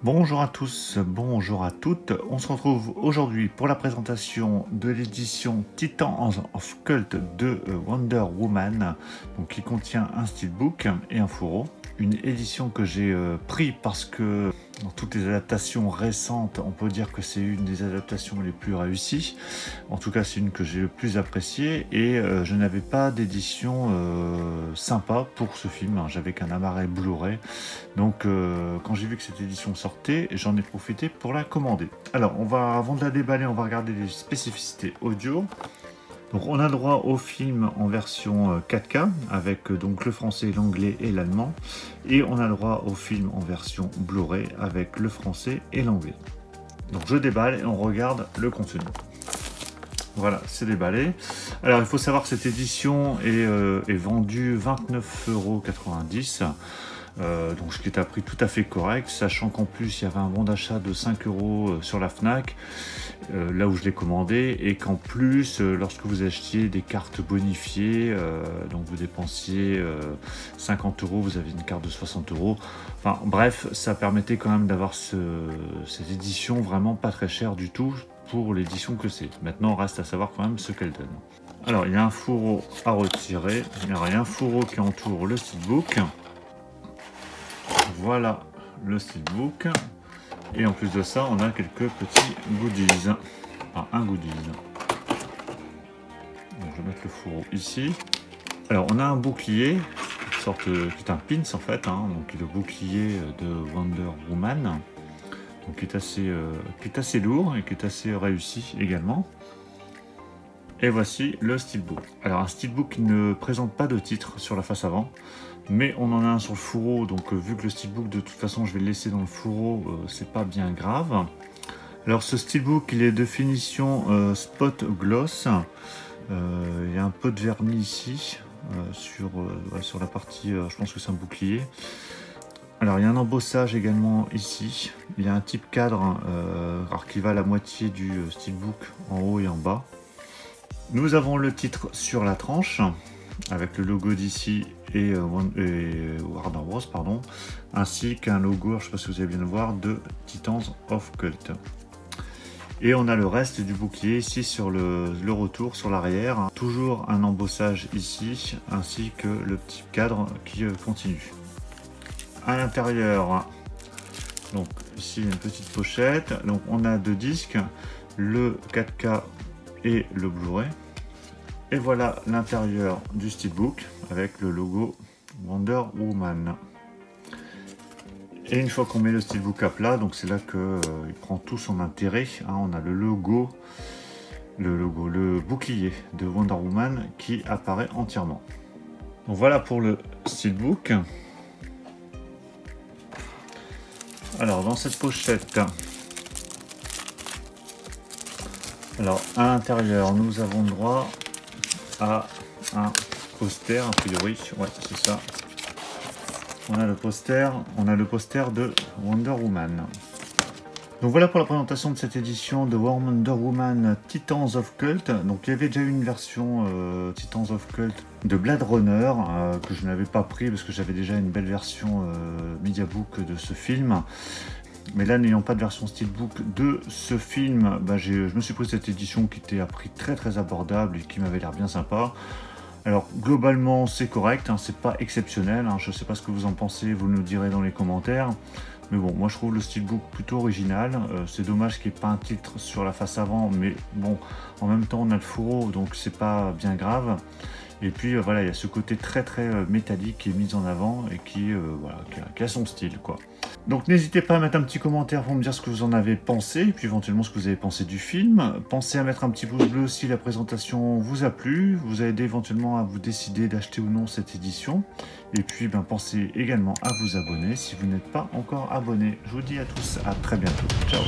Bonjour à tous, bonjour à toutes. On se retrouve aujourd'hui pour la présentation de l'édition Titans of Cult de Wonder Woman, donc qui contient un steelbook et un fourreau. Une édition que j'ai pris parce que dans toutes les adaptations récentes, on peut dire que c'est une des adaptations les plus réussies. En tout cas, c'est une que j'ai le plus appréciée et je n'avais pas d'édition sympa pour ce film. J'avais qu'un amaret Blu-ray. Donc, quand j'ai vu que cette édition sortait, j'en ai profité pour la commander. Alors, avant de la déballer, on va regarder les spécificités audio. Donc on a droit au film en version 4K avec donc le français, l'anglais et l'allemand, et on a droit au film en version Blu-ray avec le français et l'anglais. Donc je déballe et on regarde le contenu. Voilà, c'est déballé. Alors il faut savoir que cette édition est vendue 29,90 €. Donc ce qui est un prix tout à fait correct, sachant qu'en plus il y avait un bon d'achat de 5 € sur la Fnac, là où je l'ai commandé, et qu'en plus lorsque vous achetiez des cartes bonifiées, donc vous dépensiez 50 €, vous avez une carte de 60 €. Enfin bref, ça permettait quand même d'avoir cette édition vraiment pas très chère du tout pour l'édition que c'est. Maintenant reste à savoir quand même ce qu'elle donne. Alors il y a un fourreau à retirer, il y a un fourreau qui entoure le steelbook. Voilà le steelbook, et en plus de ça on a quelques petits goodies, enfin un goodies. Donc, je vais mettre le fourreau ici. Alors on a un bouclier qui est un pins en fait, donc le bouclier de Wonder Woman, donc qui est assez lourd et qui est assez réussi également. Et voici le steelbook. Alors un steelbook qui ne présente pas de titre sur la face avant, mais on en a un sur le fourreau, donc vu que le steelbook de toute façon je vais le laisser dans le fourreau, c'est pas bien grave. Alors ce steelbook il est de finition spot gloss, il y a un peu de vernis ici sur la partie, je pense que c'est un bouclier. Alors il y a un embossage également ici, il y a un type cadre alors qui va à la moitié du steelbook en haut et en bas. Nous avons le titre sur la tranche, avec le logo d'ici et Warner Bros, pardon, ainsi qu'un logo, je ne sais pas si vous allez bien le voir, de Titans of Cult. Et on a le reste du bouclier ici sur le retour, sur l'arrière. Toujours un embossage ici, ainsi que le petit cadre qui continue. À l'intérieur, donc ici une petite pochette. Donc on a deux disques, le 4K et le Blu-ray. Et voilà l'intérieur du steelbook avec le logo Wonder Woman. Et une fois qu'on met le steelbook à plat, donc c'est là que il prend tout son intérêt. On a le bouclier de Wonder Woman qui apparaît entièrement. Donc voilà pour le steelbook. Alors dans cette pochette, alors à l'intérieur nous avons droit à un poster, a priori, ouais c'est ça. On a le poster de Wonder Woman. Donc voilà pour la présentation de cette édition de Wonder Woman Titans of Cult. Donc il y avait déjà eu une version Titans of Cult de Blade Runner que je n'avais pas pris parce que j'avais déjà une belle version Mediabook de ce film. Mais là, n'ayant pas de version steelbook de ce film, je me suis pris cette édition qui était à prix très très abordable et qui m'avait l'air bien sympa. Alors globalement c'est correct, c'est pas exceptionnel, je ne sais pas ce que vous en pensez, vous nous direz dans les commentaires. Mais bon, moi je trouve le steelbook plutôt original. C'est dommage qu'il n'y ait pas un titre sur la face avant, mais bon, en même temps on a le fourreau, donc c'est pas bien grave. Et puis voilà, il y a ce côté très très métallique qui est mis en avant et qui a son style quoi. Donc n'hésitez pas à mettre un petit commentaire pour me dire ce que vous en avez pensé, et puis éventuellement ce que vous avez pensé du film. Pensez à mettre un petit pouce bleu si la présentation vous a plu, vous a aidé éventuellement à vous décider d'acheter ou non cette édition. Et puis pensez également à vous abonner si vous n'êtes pas encore abonné. Je vous dis à tous à très bientôt. Ciao.